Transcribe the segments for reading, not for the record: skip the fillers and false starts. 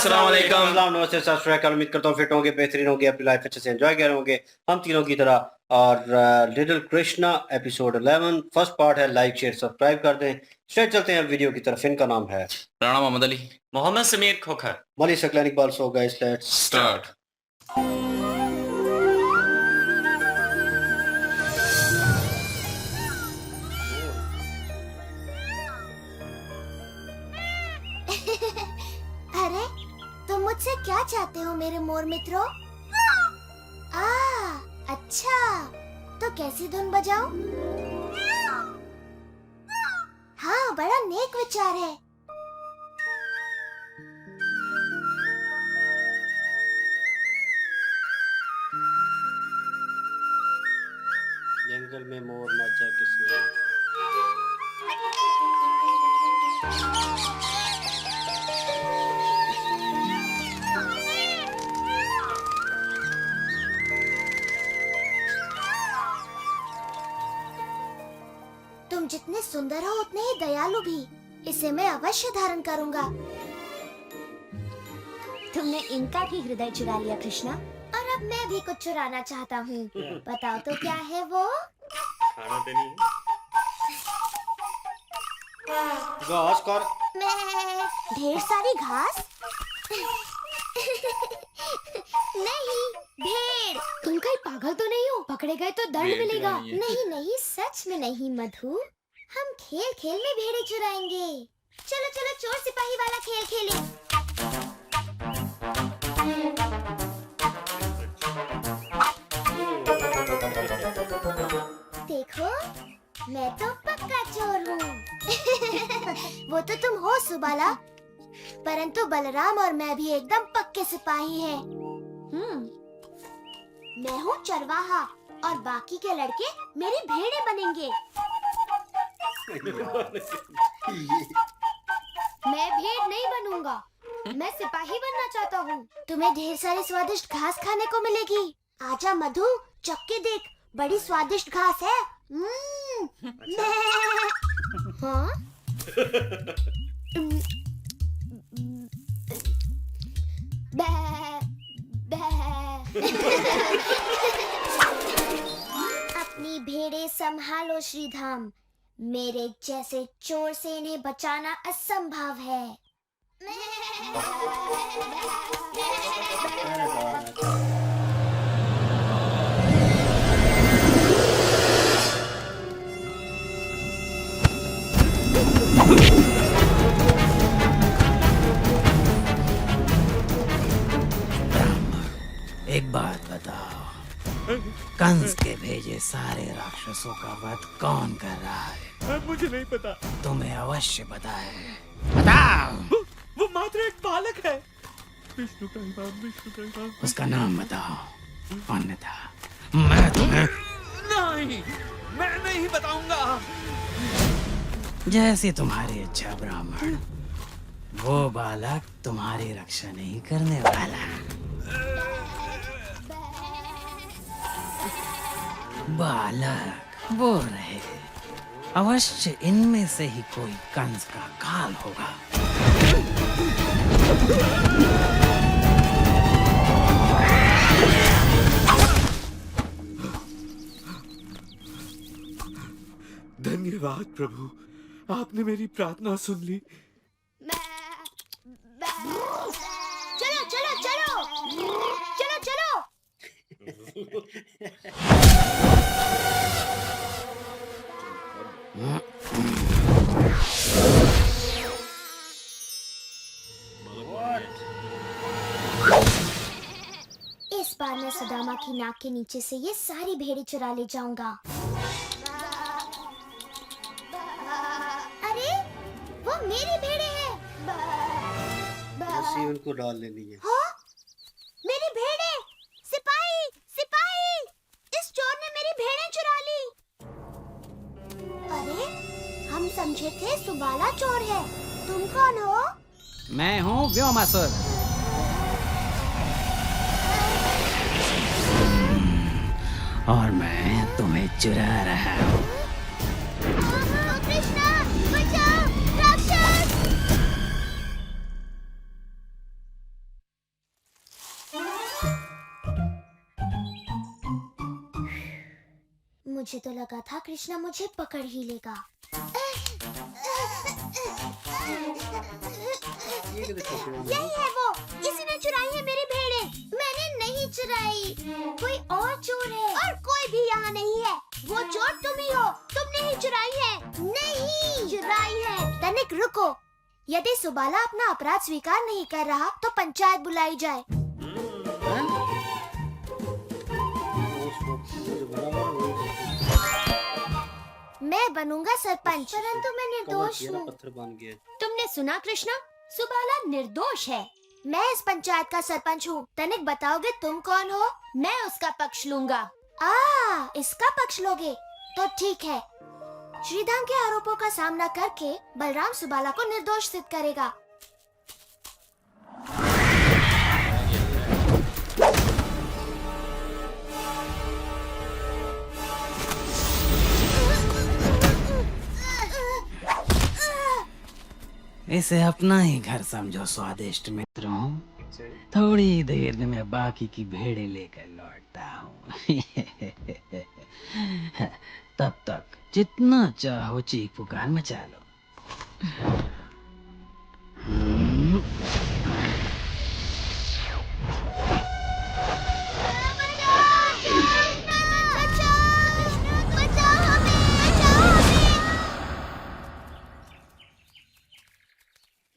अस्सलाम वालेकुम। अस्सलाम, नमस्ते, सत श्री अकाल। उम्मीद करता हूँ फिट होंगे, बेहतरीन होंगे, अपनी लाइफ अच्छे से एंजॉय कर रहे होंगे हम तीनों की तरह। और little Krishna episode 11 first part है। लाइक शेयर सब्सक्राइब कर दें। स्ट्रेट चलते हैं वीडियो की तरफ। इनका नाम है राणा मोहम्मद अली, मोहम्मद समीर खोखर, मली Saqlain Iqbal. So guys let's start. अरे तुम मुझसे क्या चाहते हो मेरे मोर मित्रों? अच्छा, तो कैसी धुन बजाऊं? हाँ, बड़ा नेक विचार है। जंगल में मोर नाचा किसने? तुम जितने सुंदर हो उतने ही दयालु भी। इसे मैं अवश्य धारण करूंगा। तुमने इनका भी हृदय चुरा लिया कृष्णा, और अब मैं भी कुछ चुराना चाहता हूँ। बताओ तो क्या है वो? खाना देनी। घास कर। मैं ढेर सारी घास? नहीं, भेड़। तुम कहीं पागल तो नहीं हो? पकड़े गए तो दंड भेड़ मिलेगा। चुरानी है। नहीं नहीं, सच में नहीं मधु। हम खेल खेल में भेड़े चुराएंगे। चलो चलो, चोर सिपाही वाला खेल खेलें। देखो, मैं तो पक्का चोर हूँ। वो तो तुम हो सुबाला, परंतु बलराम और मैं भी एकदम पक्के सिपाही हैं। मैं हूँ चरवाहा और बाकी के लड़के मेरी भेड़े बनेंगे। मैं भेड़ नहीं बनूंगा, मैं सिपाही बनना चाहता हूँ। तुम्हें ढेर सारी स्वादिष्ट घास खाने को मिलेगी। आजा मधु, चक्के देख, बड़ी स्वादिष्ट घास है। हाँ? अपनी भेड़े संभालो श्रीधाम। मेरे जैसे चोर से इन्हें बचाना असंभव है। एक बात बताओ, कंस के भेजे सारे राक्षसों का वध कौन कर रहा है? मुझे नहीं पता। तुम्हें अवश्य पता है। बताओ। वो मात्र एक बालक है। विष्णु का इमाम, विष्णु का इमाम। उसका नाम बताओ, अन्यथा मैं तुम्हें। नहीं, मैं नहीं बताऊंगा। जैसी तुम्हारी इच्छा ब्राह्मण। वो बालक तुम्हारी रक्षा नहीं करने वाला। बालक वो रहे, अवश्य इनमें से ही कोई कंस का काल होगा। धन्यवाद प्रभु, आपने मेरी प्रार्थना सुन ली। चलो चलो चलो चलो चलो। इस बार मैं सुदामा की नाक के नीचे से ये सारी भेड़ें चुरा ले जाऊंगा। अरे, वो मेरी भेड़ें हैं। रस्सी उनको डाल लेनी है। हाँ? मेरी भेड़ें! सिपाही! सिपाही! इस चोर ने मेरी भेड़ें चुरा ली। अरे, हम समझे थे सुबाला चोर है। तुम कौन हो? मैं हूँ व्योमासुर। और मैं तुम्हें चुरा रहा हूँ। कृष्णा, बचाओ! राक्षस! मुझे तो लगा था कृष्णा मुझे पकड़ ही लेगा। यही है वो, किसी ने चुराई है मेरी भेड़ें। मैंने नहीं चुराई, कोई और चोर है। और कोई भी यहाँ नहीं है, वो चोर तुम ही हो। तुमने ही चुराई है। नहीं चुराई है। तनिक रुको, यदि सुबाला अपना अपराध स्वीकार नहीं कर रहा तो पंचायत बुलाई जाए। मैं बनूंगा सरपंच, परंतु मैं निर्दोष हूँ। पत्थर बन गया। तुमने सुना कृष्णा, सुबाला निर्दोष है। मैं इस पंचायत का सरपंच हूँ। तनिक बताओगे तुम कौन हो? मैं उसका पक्ष लूंगा। इसका पक्ष लोगे तो ठीक है। श्रीधाम के आरोपों का सामना करके बलराम सुबाला को निर्दोष सिद्ध करेगा। इसे अपना ही घर समझो स्वादिष्ट मित्रों। थोड़ी देर में मैं बाकी की भेड़ें लेकर लौटता हूँ। तब तक जितना चाहो चीख पुकार मचा लो।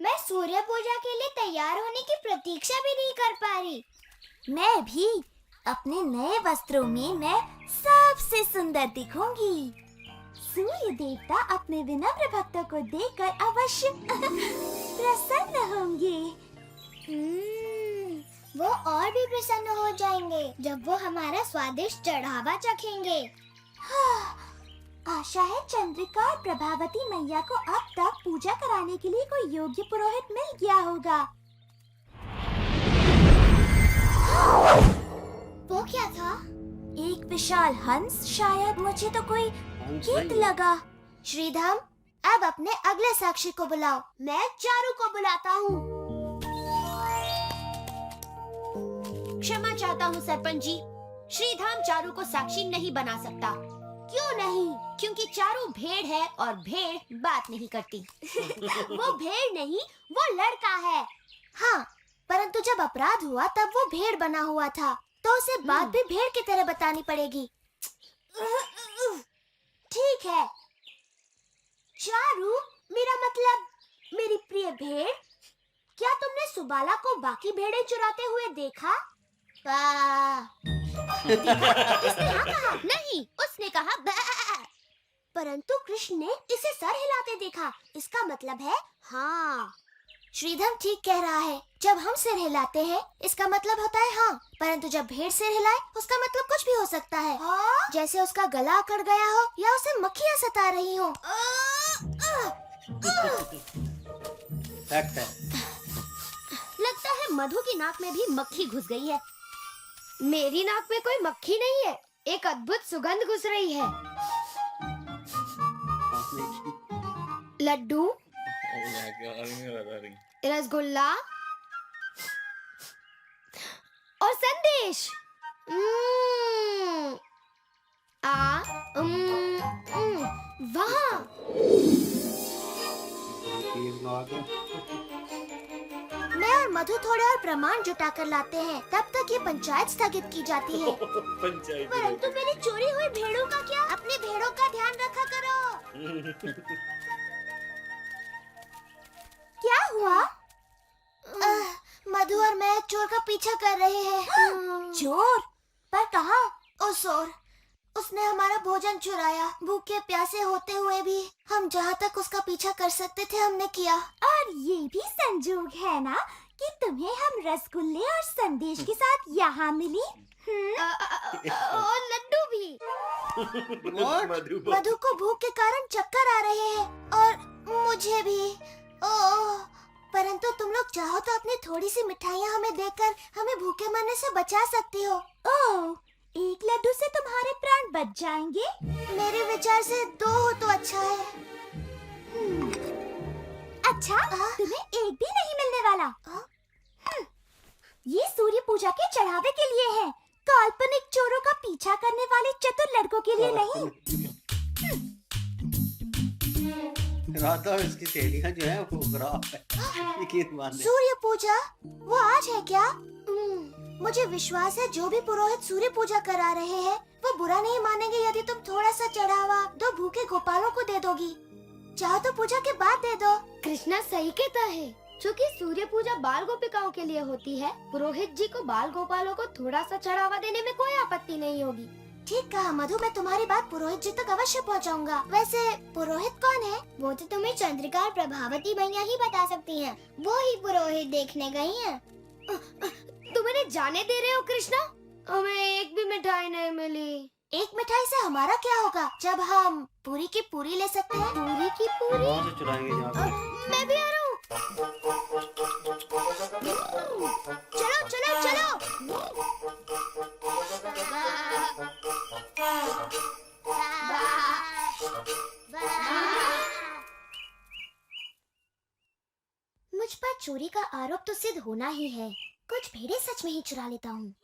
मैं सूर्य पूजा के लिए तैयार होने की प्रतीक्षा भी नहीं कर पा रही। मैं भी अपने नए वस्त्रों में मैं सबसे सुंदर दिखूंगी। सूर्य देवता अपने विनम्र भक्तों को देखकर अवश्य प्रसन्न होंगे। वो और भी प्रसन्न हो जाएंगे जब वो हमारा स्वादिष्ट चढ़ावा चखेंगे। आशा है चंद्रिका और प्रभावती मैया को अब तक पूजा कराने के लिए कोई योग्य पुरोहित मिल गया होगा। वो क्या था? एक विशाल हंस, शायद। मुझे तो कोई गीत लगा। श्रीधाम, अब अपने अगले साक्षी को बुलाओ। मैं चारू को बुलाता हूँ। क्षमा चाहता हूँ सरपंच जी, श्रीधाम चारू को साक्षी नहीं बना सकता। क्यों नहीं? क्योंकि चारू भेड़ है और भेड़ बात नहीं करती। वो भेड़ नहीं, वो लड़का है। हाँ, परंतु जब अपराध हुआ तब वो भेड़ बना हुआ था, तो उसे बात भी भेड़ की तरह बतानी पड़ेगी। ठीक है चारू, मेरा मतलब मेरी प्रिय भेड़, क्या तुमने सुबाला को बाकी भेड़ें चुराते हुए देखा? उसने हाँ कहा। नहीं, उसने कहा बा। परंतु कृष्ण ने इसे सर हिलाते देखा, इसका मतलब है हाँ। श्रीधम ठीक कह रहा है, जब हम सिर हिलाते हैं इसका मतलब होता है हाँ, परंतु जब भेड़ सिर हिलाए उसका मतलब कुछ भी हो सकता है। हाँ? जैसे उसका गला अकड़ गया हो या उसे मक्खियाँ सता रही हो। लगता है मधु की नाक में भी मक्खी घुस गई है। मेरी नाक में कोई मक्खी नहीं है, एक अद्भुत सुगंध घुस रही है। लड्डू, रसगुल्ला और संदेश। वहाँ मैं और मधु थोड़े और प्रमाण जुटाकर लाते हैं, तब तक ये पंचायत स्थगित की जाती है। परंतु मेरी चोरी हुई भेड़ों का क्या? अपनी भेड़ों का ध्यान रखा करो। क्या हुआ? मधु और मैं चोर का पीछा कर रहे हैं। चोर? पर कहाँ? उस ओर। उसने हमारा भोजन चुराया। भूखे प्यासे होते हुए भी हम जहाँ तक उसका पीछा कर सकते थे हमने किया। और ये भी संजोग है ना कि तुम्हें हम रसगुल्ले और संदेश के साथ यहाँ मिली। और लड्डू भी। मधु को भूख के कारण चक्कर आ रहे हैं और मुझे भी। ओह, परंतु तुम लोग चाहो तो अपनी थोड़ी सी मिठाइयाँ हमें देकर हमें भूखे मरने से बचा सकती हो। ओह, एक लड्डू से तुम्हारे प्राण बच जाएंगे। मेरे विचार से 2 हो तो अच्छा है। अच्छा, तुम्हें एक भी नहीं मिलने वाला। ये सूर्य पूजा के चढ़ावे के लिए है। काल्पनिक चोरों का पीछा करने वाले चतुर लड़कों के लिए नहीं। राधा और इसकी सहेलियां जो है वो खराब है, यकीन मानिए। सूर्य पूजा वो आज है क्या? मुझे विश्वास है जो भी पुरोहित सूर्य पूजा करा रहे हैं वो बुरा नहीं मानेंगे यदि तुम थोड़ा सा चढ़ावा दो भूखे गोपालों को दे दोगी। चाहो तो पूजा के बाद दे दो। कृष्णा सही कहता है, क्योंकि सूर्य पूजा बाल गोपिकाओं के लिए होती है। पुरोहित जी को बाल गोपालों को थोड़ा सा चढ़ावा देने में कोई आपत्ति नहीं होगी। ठीक कहा मधु, मैं तुम्हारी बात पुरोहित जी तक अवश्य पहुंचाऊंगा। वैसे पुरोहित कौन है? वो तो तुम्हें चंद्रिका और प्रभावती भैया ही बता सकती हैं। वो ही पुरोहित देखने गई हैं। तुम इन्हें जाने दे रहे हो कृष्णा? हमें एक भी मिठाई नहीं मिली। एक मिठाई से हमारा क्या होगा जब हम पूरी की पूरी ले सकते हैं। पूरी की पूरी? कहाँ से चुराएंगे यहाँ पे? मैं भी आ रहा हूँ। चलो चलो चलो। मुझ पर चोरी का आरोप तो सिद्ध होना ही है। कुछ भेड़े सच में ही चुरा लेता हूँ।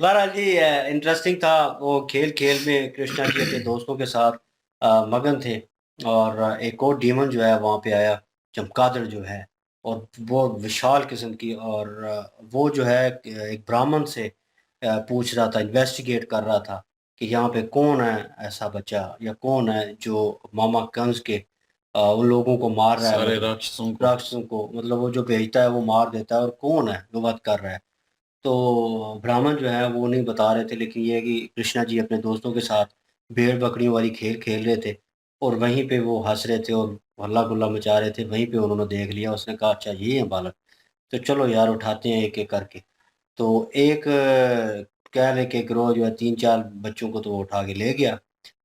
बहरहाल जी इंटरेस्टिंग था। वो खेल खेल में कृष्णा जी अपने दोस्तों के साथ मगन थे और एक और डीमन जो है वहाँ पे आया, चमगादड़ जो है, और वो विशाल किस्म की, और वो जो है एक ब्राह्मण से पूछ रहा था, इन्वेस्टिगेट कर रहा था कि यहाँ पे कौन है ऐसा बच्चा या कौन है जो मामा कंस के उन लोगों को मार रहा है, सारे मतलब राक्षसों को मतलब वो जो भेजता है वो मार देता है, और कौन है जो वध कर रहा है। तो ब्राह्मण जो है वो नहीं बता रहे थे, लेकिन ये है कि कृष्णा जी अपने दोस्तों के साथ भेड़ बकरियों वाली खेल खेल रहे थे और वहीं पे वो हंस रहे थे और हल्ला गुल्ला मचा रहे थे। वहीं पे उन्होंने देख लिया, उसने कहा अच्छा ये है बालक, तो चलो यार उठाते हैं एक एक करके। तो एक कह लें कि गिरोह जो है 3-4 बच्चों को तो वो उठा के ले गया,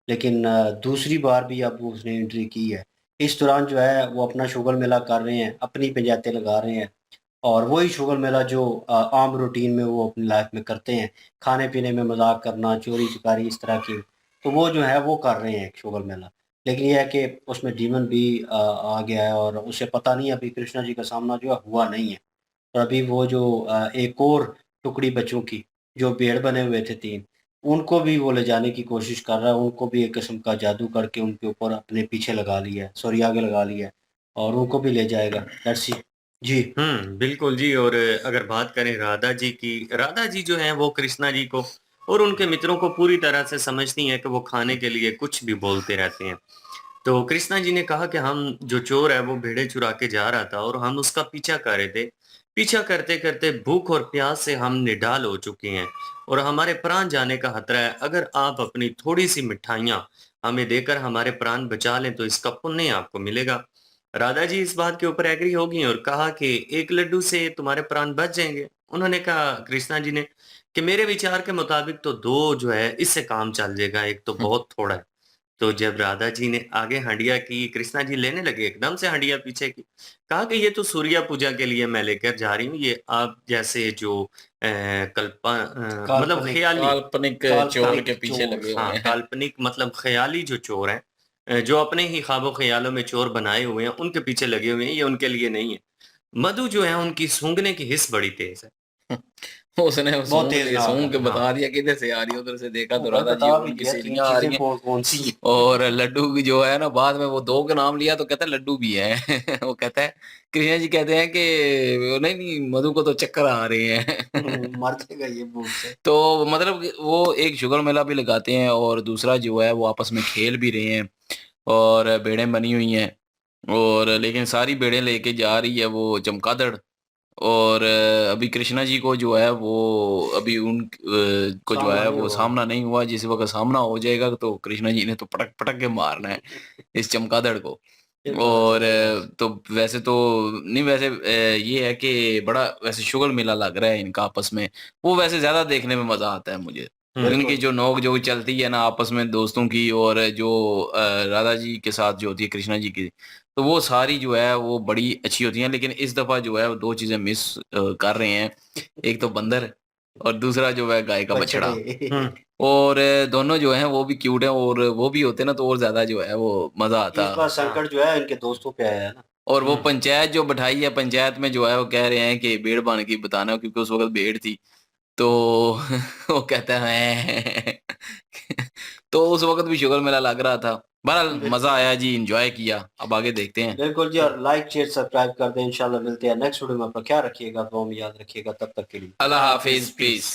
लेकिन दूसरी बार भी अब उसने एंट्री की है। इस दौरान जो है वो अपना शुगर मेला कर रहे हैं, अपनी पंचायतें लगा रहे हैं, और वही शुगर मेला जो आम रूटीन में वो अपनी लाइफ में करते हैं, खाने पीने में मजाक करना, चोरी चकारी इस तरह की, तो वो जो है वो कर रहे हैं एक शुगर मेला। लेकिन ये है कि उसमें डीमन भी आ गया है और उसे पता नहीं, अभी कृष्णा जी का सामना जो है हुआ नहीं है। और अभी वो जो एक और टुकड़ी बच्चों की जो भेड़ बने हुए थे 3, उनको भी वो ले जाने की कोशिश कर रहा है। उनको भी एक किस्म का जादू करके उनके ऊपर अपने पीछे लगा लिया है, सॉरी आगे लगा लिया है, और उनको भी ले जाएगा। Let's see. जी। बिल्कुल जी। और अगर बात करें राधा जी की, राधा जी जो हैं वो कृष्णा जी को और उनके मित्रों को पूरी तरह से समझती हैं कि वो खाने के लिए कुछ भी बोलते रहते हैं। तो कृष्णा जी ने कहा कि हम जो चोर है वो भेड़े चुरा के जा रहा था और हम उसका पीछा कर रहे थे। पीछा करते करते भूख और प्यास से हम निढाल हो चुके हैं और हमारे प्राण जाने का खतरा है। अगर आप अपनी थोड़ी सी मिठाइयाँ हमें देकर हमारे प्राण बचा लें तो इसका पुण्य आपको मिलेगा। राधा जी इस बात के ऊपर एग्री हो गई और कहा कि एक लड्डू से तुम्हारे प्राण बच जाएंगे। उन्होंने कहा कृष्णा जी ने कि मेरे विचार के मुताबिक तो 2 जो है इससे काम चल जाएगा, एक तो बहुत थोड़ा है। तो जब राधा जी ने आगे हंडिया की, कृष्णा जी लेने लगे एकदम से हंडिया पीछे की, कहा कि ये तो सूर्या पूजा के लिए मैं लेकर जा रही हूँ, ये आप जैसे जो मतलब काल्पनिक ख्याली काल्पनिक चोर के पीछे चोर, लगे हुए हाँ हैं। काल्पनिक मतलब ख्याली जो चोर हैं, जो अपने ही ख्वाबों ख्यालों में चोर बनाए हुए हैं, उनके पीछे लगे हुए हैं, ये उनके लिए नहीं है। मधु जो है उनकी सूंघने की हिस्स बड़ी तेज है। उसने बहुत सूंघ तेज के नाक सूंघ के है। बता हाँ दिया किधर से आ रही है, उधर से देखा तो ऊपर राधा जी बता और भी उनकी दिया 3 सहेलियां आ रही चीजें हैं। कौन कौन सी। और लड्डू भी जो है ना, बाद में वो 2 का नाम लिया तो कहता है लड्डू भी है। वो कहता है, कृष्णा जी कहते हैं कि नहीं नहीं मधु को तो चक्कर आ रहे हैं। मर जाएगा ये भूख से। तो मतलब कि वो एक शुगर मेला भी लगाते हैं और दूसरा जो है वो आपस में खेल भी रहे हैं और भेड़ें बनी हुई हैं, और लेकिन सारी भेड़ें लेके जा रही है वो चमगादड़। और अभी कृष्णा जी को जो है वो अभी को जो सामना है नहीं वो हुआ। सामना नहीं हुआ। जिस वक्त सामना हो जाएगा तो कृष्णा जी ने तो पटक पटक के मारना है इस चमगादड़ को। ये तो है, और जबरदस्त। तो वैसे तो नहीं, वैसे ये है कि बड़ा वैसे शुगर मेला लग रहा है इनका आपस में। वो वैसे ज्यादा देखने में मजा आता है मुझे, इनकी बिल्कुल। जो नोक जो चलती है ना आपस में दोस्तों की, और जो राधा जी के साथ जो होती है कृष्णा जी की, तो वो सारी जो है वो बड़ी अच्छी होती हैं। लेकिन इस दफा जो है वो 2 चीजें मिस कर रहे हैं, एक तो बंदर और दूसरा जो है गाय का बछड़ा। बछड़े। और दोनों जो हैं वो भी क्यूट हैं, और वो भी होते ना तो और ज्यादा जो है वो मजा इस आता। बार संकट जो है इनके दोस्तों पे आया है ना। और वो पंचायत जो बैठाई है, पंचायत में जो है वो कह रहे हैं कि भेड़ बन की बताना, क्योंकि उस वक्त भेड़ थी तो वो कहता है तो उस वक्त भी शुगर मेला लग रहा था। बहरहाल मजा आया जी, एंजॉय किया। अब आगे देखते हैं। बिल्कुल जी, और लाइक शेयर सब्सक्राइब कर दें। इंशाल्लाह मिलते हैं नेक्स्ट वीडियो में। अपना ख्याल रखिएगा, दुआ में याद रखिएगा। तब तक के लिए अल्लाह हाफिज, पीस।